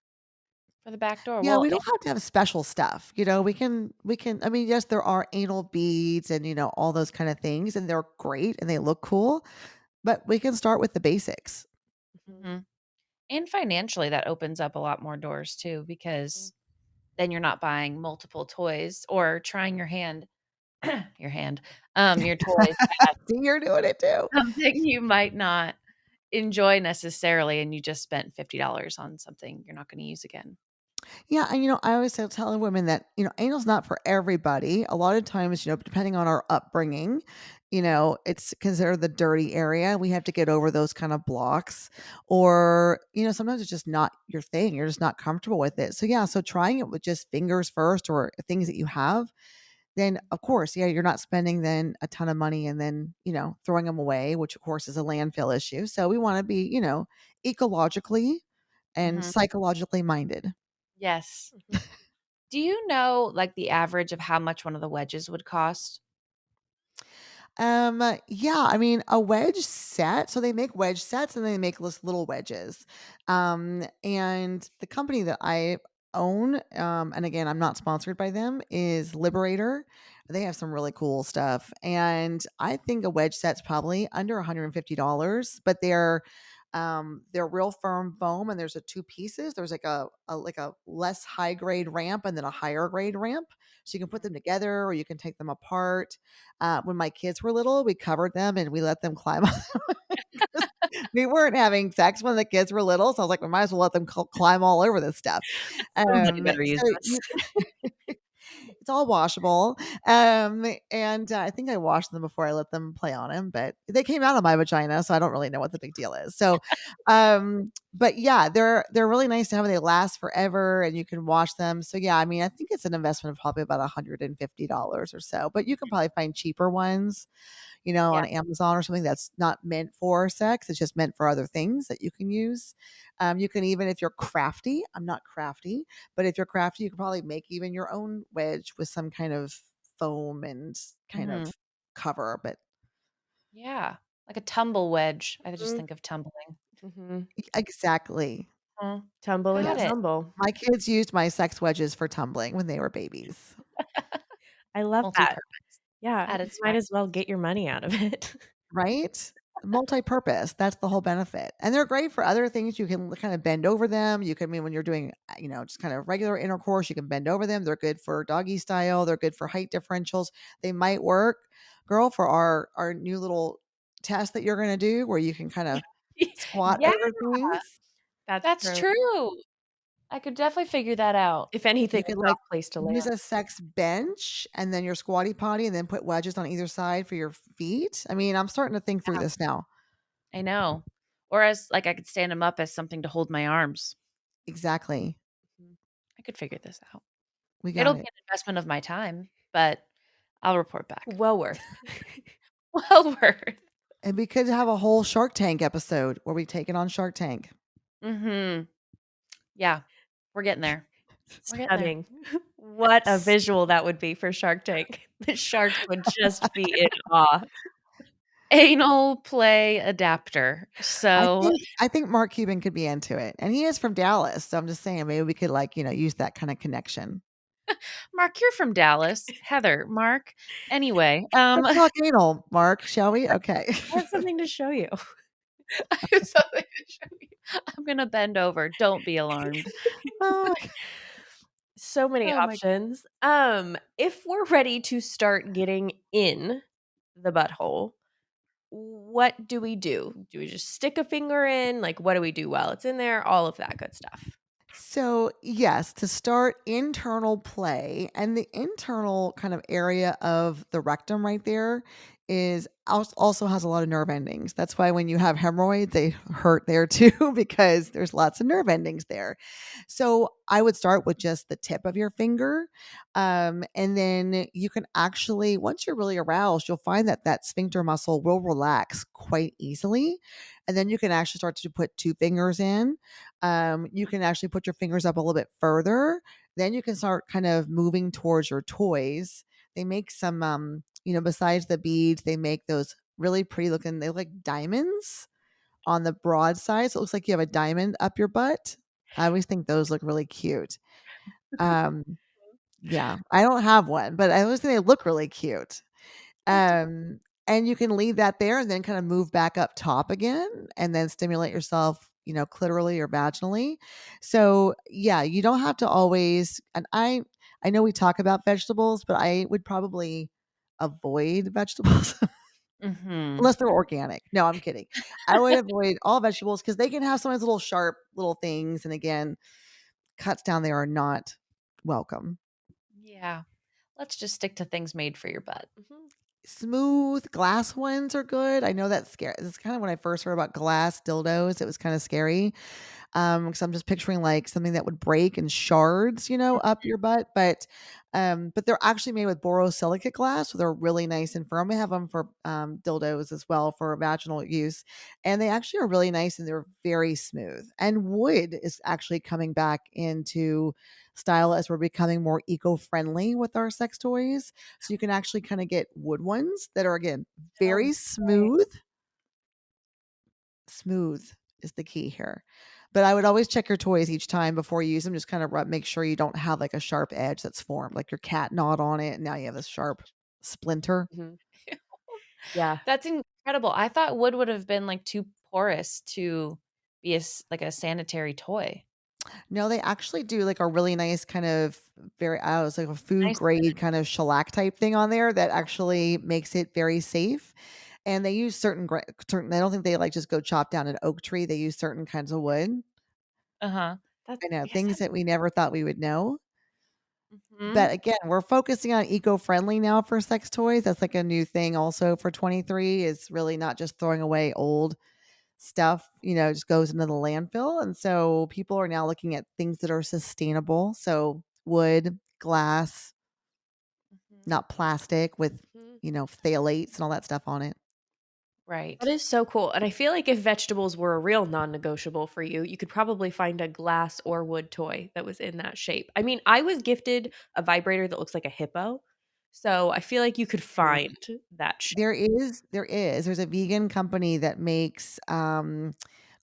For the back door. Yeah, Well, we don't have to have special stuff, we can I mean, yes, there are anal beads and, all those kind of things, and they're great and they look cool, but we can start with the basics. Mhm. mhm. And financially, that opens up a lot more doors too, Mhm. because then you're not buying multiple toys or trying your hand, your toys at See, you're doing it too. something you might not enjoy necessarily, and you just spent $50 on something you're not gonna use again. Yeah, and I always tell women that anal's not for everybody. A lot of times, depending on our upbringing, it's considered the dirty area. We have to get over those kind of blocks, or sometimes it's just not your thing. You're just not comfortable with it. So yeah, so trying it with just fingers first, or things that you have, then of course, yeah, you're not spending then a ton of money and then throwing them away, which of course is a landfill issue. So we want to be ecologically and Mhm. psychologically minded. Yes. Mhm. Do you know, like, the average of how much one of the wedges would cost? Yeah, I mean, a wedge set. So they make wedge sets and they make this little wedges. And the company that I own, and again, I'm not sponsored by them, is Liberator. They have some really cool stuff. And I think a wedge set's probably under $150, but they're real firm foam, and there's a two pieces. There's like a less high grade ramp and then a higher grade ramp. So you can put them together or you can take them apart. When my kids were little, we covered them and we let them climb on them 'cause we weren't having sex when the kids were little. So I was like, we might as well let them climb all over this stuff. Somebody better use So this. it's all washable. And I think I washed them before I let them play on him, but they came out of my vagina, so I don't really know what the big deal is. So, but yeah, they're really nice to have. They last forever, and you can wash them. So yeah, I mean, I think it's an investment of probably about $150 or so. But you can probably find cheaper ones, Yeah. on Amazon or something that's not meant for sex. It's just meant for other things that you can use. You can even, if you're crafty, I'm not crafty, but if you're crafty, you can probably make even your own wedge with some kind of foam and kind of Mhm. cover. But Yeah. Like a tumble wedge. I just Mhm. think of tumbling. Mhm. exactly. Mm. Tumble and Got Yes. it. tumble. My kids used my sex wedges for tumbling when they were babies, I love that. Multi-purpose Yeah, at its might as well finest. get your money out of it. right? Multi-purpose. That's the whole benefit. And they're great for other things. You can kind of bend over them. You can, I mean, when you're doing, just kind of regular intercourse, you can bend over them. They're good for doggy style. They're good for height differentials. They might work, girl, for our new little test that you're going to do where you can kind of squat Yeah, over things. That's that's true. true. I could definitely figure that out. If anything, You a could like soft place to land. use a sex bench and then your squatty potty and then put wedges on either side for your feet. I mean, I'm starting to think through this now. I know. Or as like I could stand them up as something to hold my arms. Exactly. Mhm. I could figure this out. We It'll got be it. an investment of my time, but I'll report back. Well worth. Well worth. And we could have a whole Shark Tank episode where we take it on Shark Tank. Mhm. Yeah. We're getting there. We're getting there. Stunning. What a visual that would be for Shark Tank. The sharks would just be in awe. Anal play adapter. So, I think Mark Cuban could be into it. And he is from Dallas. So I'm just saying maybe we could use that kind of connection. Mark, you're from Dallas. Heather, Mark. Anyway, Let's talk anal, Mark, shall we? Okay. I have something to show you. I have something to show you. I'm gonna bend over. Don't be alarmed. Oh, So many Oh my options. If we're ready to start getting in the butthole, what do we do? Do we just stick a finger in? Like, what do we do while it's in there? All of that good stuff. so, yes, to start internal play, and the internal kind of area of the rectum right there is also has a lot of nerve endings. That's why when you have hemorrhoids, they hurt there too because there's lots of nerve endings there. So, I would start with just the tip of your finger. And then you can actually, once you're really aroused, you'll find that that sphincter muscle will relax quite easily. And then you can actually start to put two fingers in. You can actually put your fingers up a little bit further. Then you can start kind of moving towards your toys. They make some, besides the beads, they make those really pretty looking, they look like diamonds on the broad side. So it looks like you have a diamond up your butt. I always think those look really cute. Um, yeah, I don't have one, but I always think they look really cute. They do. Um, and you can leave that there and then kind of move back up top again and then stimulate yourself, clitorally or vaginally. So, yeah, you don't have to always and I know we talk about vegetables, but I would probably avoid vegetables Mhm. unless they're organic. No, I'm kidding. I would avoid all vegetables because they can have some of those little sharp little things. And again, cuts down there are not welcome. Yeah. Let's just stick to things made for your butt. Mhm. Smooth glass ones are good. I know that's scary. It's kind of when I first heard about glass dildos, it was kind of scary. Because I'm just picturing like something that would break in shards, up your butt. But they're actually made with borosilicate glass, so they're really nice and firm. We have them for dildos as well for vaginal use, and they actually are really nice and they're very smooth. And wood is actually coming back into style as we're becoming more eco-friendly with our sex toys. So you can actually kind of get wood ones that are again Oh, very right. smooth. Smooth is the key here. But I would always check your toys each time before you use them. Just kind of make sure you don't have like a sharp edge that's formed, like your cat gnawed on it, and now you have a sharp splinter. Mhm. Yeah. That's incredible. I thought wood would have been, like, too porous to be like, a sanitary toy. No, they actually do like a really nice kind of very, it's like a food Nice grade finish. kind of shellac type thing on there that actually makes it very safe. And they use certain. I don't think they like just go chop down an oak tree. They use certain kinds of wood. Uh-huh. That I know I guess things that that we never thought we would know. Mhm. But again, we're focusing on eco-friendly now for sex toys. That's like a new thing also for 23 is really not just throwing away old stuff, just goes into the landfill. And so people are now looking at things that are sustainable. So wood, glass, Mhm. not plastic with, Mhm. phthalates and all that stuff on it. That Right. is so cool, and I feel like if vegetables were a real non-negotiable for you, you could probably find a glass or wood toy that was in that shape. I mean, I was gifted a vibrator that looks like a hippo, so I feel like you could Yes. find that shape. There's a vegan company that makes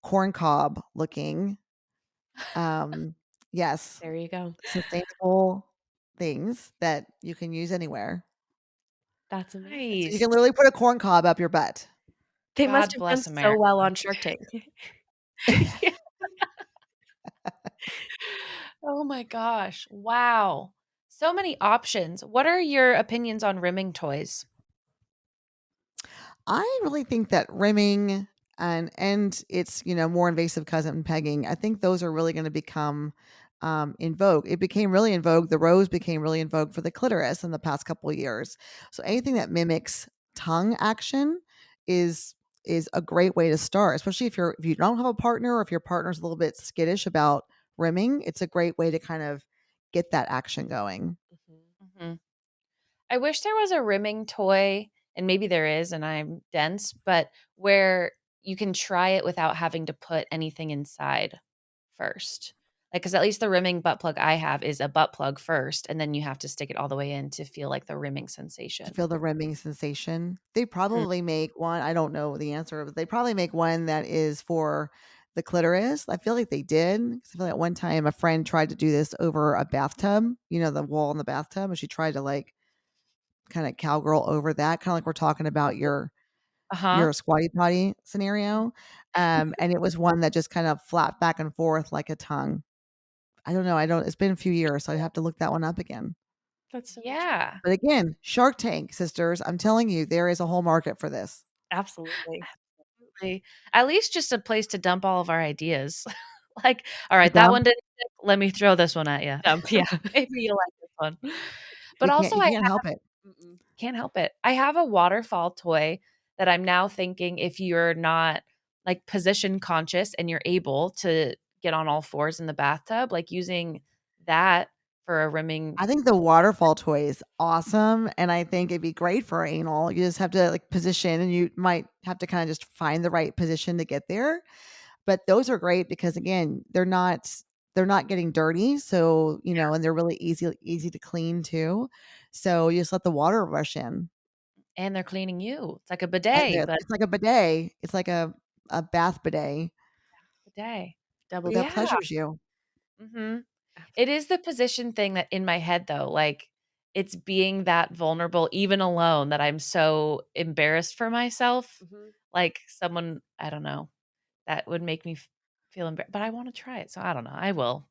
corn cob looking um yes, There you go. sustainable things that you can use anywhere. That's amazing. So you Nice. can literally put a corn cob up your butt. They must God have done bless so America. well on Shark Tank. Yeah. Oh my gosh. Wow. So many options. What are your opinions on rimming toys? I really think that rimming and its more invasive cousin pegging. I think those are really going to become in vogue. It became really in vogue. The rose became really in vogue for the clitoris in the past couple of years. So anything that mimics tongue action is is a great way to start, especially if you don't have a partner or if your partner's a little bit skittish about rimming. It's a great way to kind of get that action going. Mhm. Mhm. I wish there was a rimming toy, and maybe there is, and I'm dense, but where you can try it without having to put anything inside first. Like, because at least the rimming butt plug I have is a butt plug first, and then you have to stick it all the way in to feel like the rimming To sensation. feel the rimming sensation. They Mhm. probably make one, I don't know the answer, but they probably make one that is for the clitoris. I feel like they did, 'cause I feel like one time a friend tried to do this over a bathtub, the wall in the bathtub, and she tried to, like, kinda cowgirl over that, kinda like we're talking about Uh-huh. your squatty potty scenario, and it was one that just kind of flapped back and forth like a tongue. I don't it's been a few years, so I'd have to look that one up again. That's so interesting. Yeah. But again, Shark Tank, sisters, I'm telling you, there is a whole market for this. Absolutely. Absolutely. At least just a place to dump all of our ideas. Like, "All To right, that dump, one didn't stick, let me throw this one at you. Dump, yeah. Maybe you'll like this one." But also you I can't help it. Mm-mm. can't help it. I have a waterfall toy that I'm now thinking if you're not, like, position conscious and you're able to get on all fours in the bathtub, like, using that for a rimming. I think the waterfall toy is awesome, and I think it'd be great for anal. You just have to, like, position, and you might have to kinda just find the right position to get there, but those are great because, again, they're not getting dirty, so, and they're really easy to clean too, so you just let the water rush in. And they're cleaning you. It's like a bidet, but It's like a bidet. It's like a bath bidet bidet. Double that Yeah. pleasures you. Mhm. It Absolutely. is the position thing that in my head though, like, it's being that vulnerable even alone that I'm so embarrassed for myself. Mhm. Like, someone I don't know, that would make me feel but I wanna try it, so I don't know, I will.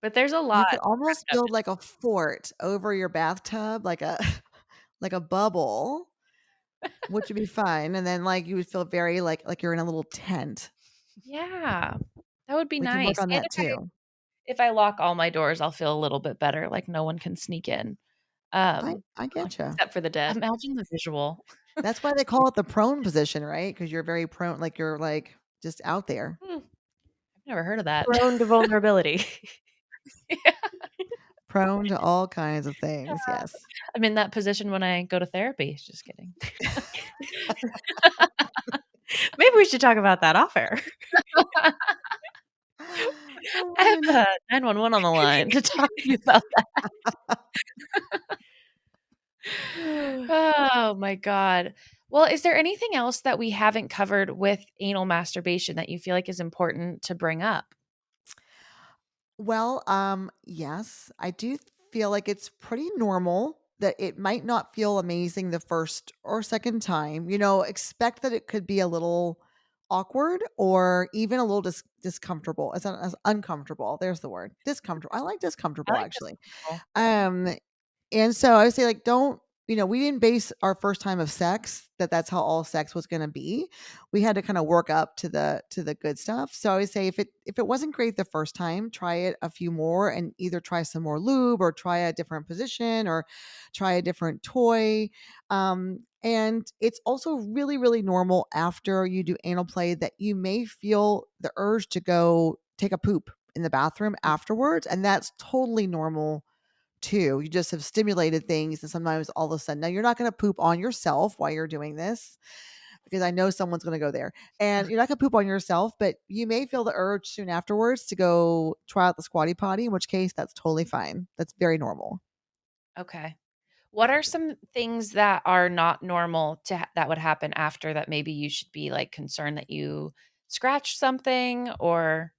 But there's a You lot could almost wrapped up build like a fort over your bathtub, like a like a bubble, which would be fun, and then, like, you would feel very like you're in a little tent. Yeah, that would be We can work nice, on and that too. if I lock all my doors, I'll feel a little bit better, like no one can sneak in. I get you. Except for the dead. Imagine the visual. That's why they call it the prone position, right? Because 'Cause you're very prone, like, you're, like, just out there. Hmm. I've never heard of that. Prone to vulnerability. Yeah. Prone to all kinds of things, yes. I'm in that position when I go to therapy, just kidding. Maybe we should talk about that off air. Oh I my have goodness. a 911 on the line to talk to you about that. Oh my god. Well, is there anything else that we haven't covered with anal masturbation that you feel like is important to bring up? Well, yes, I do feel like it's pretty normal that it might not feel amazing the first or second time. Expect that it could be a little awkward or even a little discomfortable. As uncomfortable. There's the word. Discomfortable. I like I discomfortable like actually. discomfortable. Um and so I would say, like, don't, we didn't base our first time of sex that's how all sex was going to be. We had to kind of work up to the good stuff. So I would say if it wasn't great the first time, try it a few more and either try some more lube or try a different position or try a different toy. And it's also really, really normal after you do anal play that you may feel the urge to go take a poop in the bathroom afterwards. And that's totally normal too. You just have stimulated things, and sometimes all of a sudden, now you're not going to poop on yourself while you're doing this because I know someone's going to go there. And you're not going to poop on yourself, but you may feel the urge soon afterwards to go try out the squatty potty, in which case that's totally fine. That's very normal. Okay. What are some things that are not normal that would happen after that maybe you should be, like, concerned that you scratched something or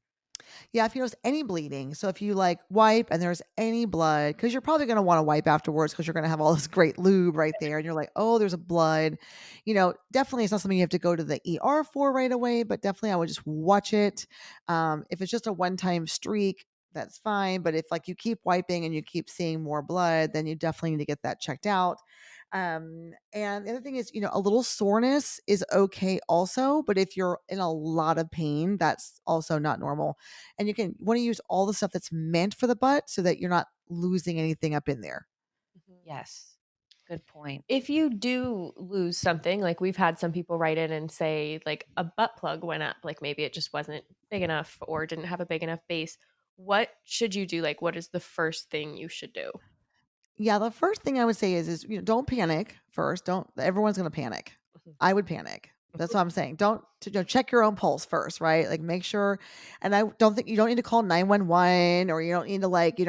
Yeah, if you notice any bleeding, so if you like wipe and there's any blood, because you're probably going to want to wipe afterwards because you're going to have all this great lube right there, and you're like, oh, there's a blood. Definitely it's not something you have to go to the ER for right away, but definitely I would just watch it. If it's just a one-time streak, that's fine. But if like you keep wiping and you keep seeing more blood, then you definitely need to get that checked out. And the other thing is, a little soreness is okay also, but if you're in a lot of pain, that's also not normal. And you want to use all the stuff that's meant for the butt so that you're not losing anything up in there. Mhm. yes. Good point. If you do lose something, like we've had some people write in and say like a butt plug went up, like maybe it just wasn't big enough or didn't have a big enough base. What should you do? Like, what is the first thing you should do? Yeah, the first thing I would say is don't panic first. Don't Everyone's going to panic. Mhm. I would panic. That's what I'm saying. Don't check your own pulse first, right? Like make sure. And I don't think you don't need to call 911 or you don't need to like,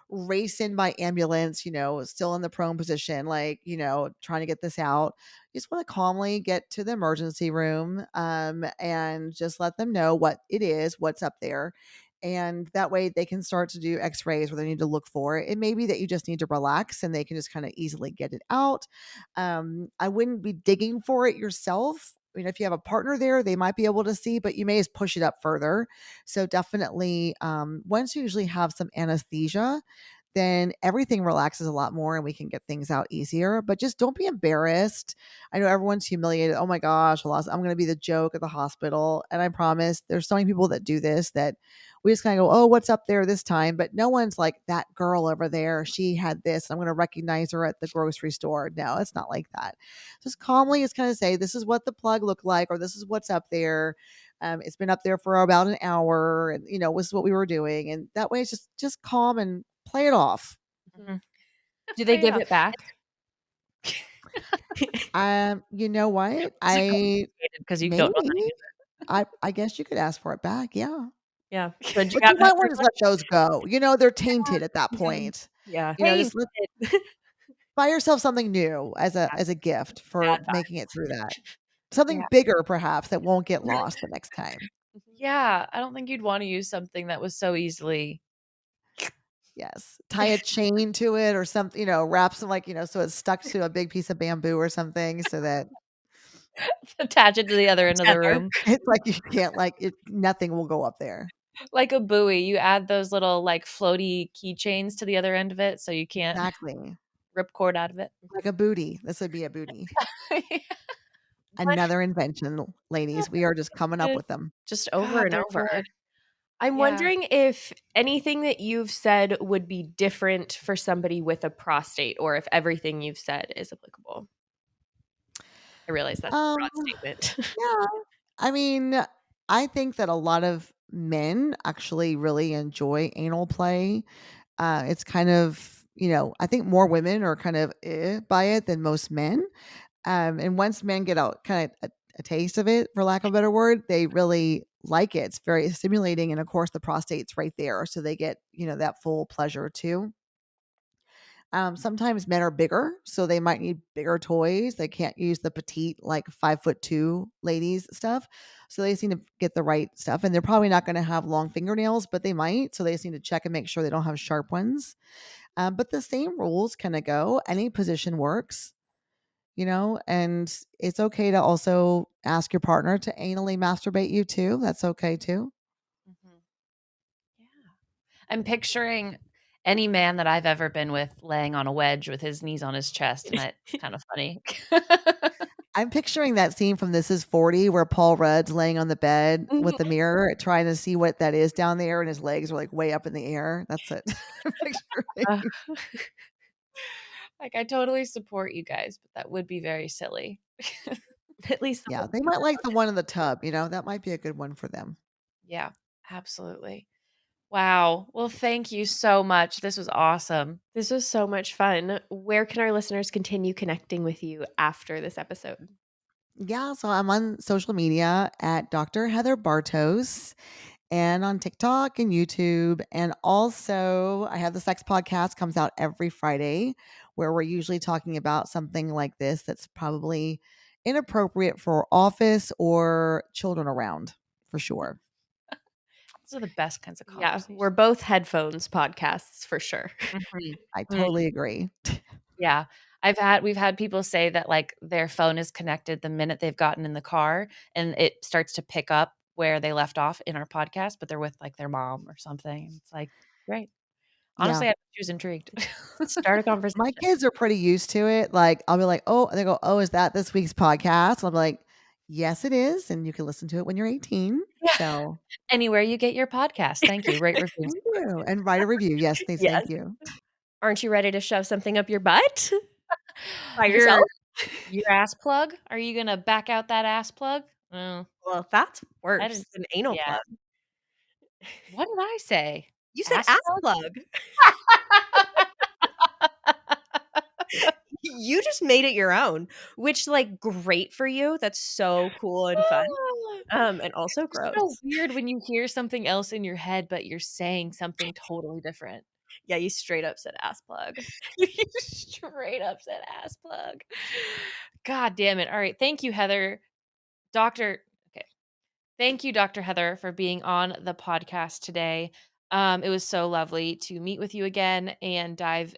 race in by ambulance, still in the prone position, like, trying to get this out. You just want to calmly get to the emergency room and just let them know what it is, what's up there, and that way they can start to do x-rays where they need to look for it. It may be that you just need to relax and they can just kind of easily get it out. I wouldn't be digging for it yourself. If you have a partner there, they might be able to see, but you may just push it up further. So definitely, once you usually have some anesthesia, then everything relaxes a lot more and we can get things out easier. But just don't be embarrassed. I know everyone's humiliated. Oh my gosh, I'm going to be the joke at the hospital. And I promise there's so many people that do this that we just kind of go, oh, what's up there this time? But no one's like, that girl over there, she had this. I'm going to recognize her at the grocery store. No, it's not like that. Just calmly, just kind of say, this is what the plug looked like, or this is what's up there. It's been up there for about an hour, and this is what we were doing, and that way it's just calm and play it off. Mhm. Mhm. Do they Play it give off. it back? You know what? Is it I complicated because you don't know how to maybe use it? I guess you could ask for it back, yeah. Yeah. Should you But have you that might want to first just one? let those go. They're tainted at that Yeah. point. Yeah. Just Tainted. buy yourself something new Yeah. as a gift Bad for making it vibes. through that. Yeah. Something bigger perhaps that won't get lost the next time. Mhm. Yeah, I don't think you'd wanna use something that was so easily Yes. Tie a chain to it or something, wrap some like, so it's stuck to a big piece of bamboo or something so that attach it to the other end of the Tether. room. it's like you can't like it nothing will go up there. Like a buoy, you add those little, like, floaty keychains to the other end of it so you can't Exactly. rip cord out of it. Like a booty. This would be a booty. What Another invention, ladies. We are just coming up with them. just over God, and they're over. good. I'm Yeah. wondering if anything that you've said would be different for somebody with a prostate or if everything you've said is applicable. I realize that's a Um, broad statement. yeah. I mean, I think that a lot of men actually really enjoy anal play. It's kind of, I think more women are kind of by it than most men. And once men get out kind of a taste of it, for lack of a better word, they really like it. It's very stimulating. And of course, the prostate's right there. So they get, that full pleasure too. Sometimes men are bigger, so they might need bigger toys. They can't use the petite, like 5'2" ladies stuff. So they just need to get the right stuff. And they're probably not going to have long fingernails, but they might. So they just need to check and make sure they don't have sharp ones. But the same rules kind of go. Any position works, and it's okay to also ask your partner to anally masturbate you too. That's okay too. Mhm. Yeah. I'm picturing any man that I've ever been with laying on a wedge with his knees on his chest, and it's kind of funny. I'm picturing that scene from This Is 40 where Paul Rudd's laying on the bed with Mhm. the mirror trying to see what that is down there, and his legs are, like, way up in the air. That's it. I'm Ugh. picturing. Like, I totally support you guys, but that would be very silly. At least the Yeah, one they might like the one in the tub, that might be a good one for them. Yeah, absolutely. Wow. Well, thank you so much. This was awesome. This was so much fun. Where can our listeners continue connecting with you after this episode? Yeah, so I'm on social media at Dr. Heather Bartos and on TikTok and YouTube. And also, I have the sex podcast comes out every Friday where we're usually talking about something like this that's probably inappropriate for office or children around for sure. These are the best kinds of Yeah, we're conversations. both headphones podcasts for sure. Mhm. I Mm, totally agree. yeah. We've had people say that, like, their phone is connected the minute they've gotten in the car, and it starts to pick up where they left off in our podcast, but they're with, like, their mom or something. It's like, great. Yeah. Honestly, she was intrigued. Start a My conversation. kids are pretty used to it. Like, I'll be like, oh, and they go, oh, is that this week's podcast? And I'm like, yes, it is. And you can listen to it when you're 18. Yeah. So Anywhere you get your podcast. Thank you. Rate, review, and thank subscribe. you. And write a review. Yes, please. Yes. Thank you. Aren't you ready to shove something up your butt by Your yourself? your ass plug? Are you gonna back out that ass plug? Oh, Well, that's I worse didn't than anal yeah. plug. What did I say? You said Ass ass plug? plug. You just made it your own, which, like, great for you. That's so cool and fun, and also It's so gross. weird when you hear something else in your head, but you're saying something totally different. Yeah, you straight up said ass plug. You straight up said ass plug. God damn it. All right. Thank you, Heather. Doctor okay. Thank you, Dr. Heather, for being on the podcast today. It was so lovely to meet with you again and dive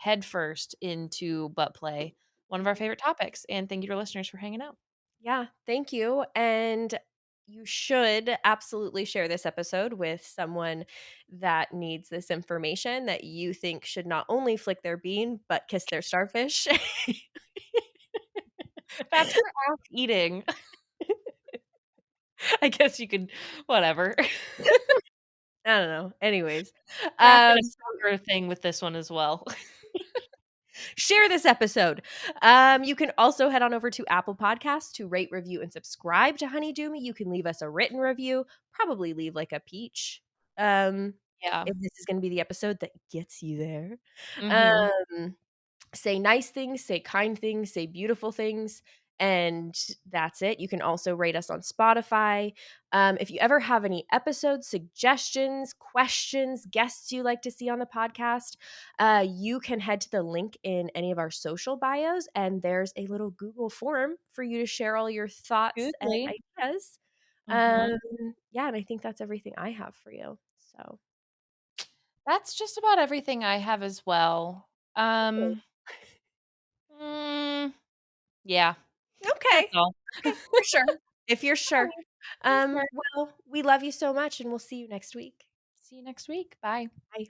headfirst into butt play, one of our favorite topics. And thank you to our listeners for hanging out. Yeah, thank you, and you should absolutely share this episode with someone that needs this information that you think should not only flick their bean, but kiss their starfish. That's for ass eating. I guess you could, whatever. I don't know. Anyways, Wrap in a so stronger thing with this one as well. share this episode. You can also head on over to Apple Podcasts to rate, review, and subscribe to Honeydew Me. You can leave us a written review, probably leave like a peach. Yeah. If this is going to be the episode that gets you there. Mhm. Um, say nice things, say kind things, say beautiful things. And that's it. You can also rate us on Spotify. If you ever have any episode suggestions, questions, guests you like to see on the podcast, you can head to the link in any of our social bios, and there's a little Google form for you to share all your thoughts and Googly. ideas. Mhm. Yeah, and I think that's everything I have for you. So, That's just about everything I have as well. cool. Um, mm, yeah, that's Okay. all. Okay, for sure. If you're sure. Alright, for sure. Well, we love you so much, and we'll see you next week. See you next week. Bye. Bye.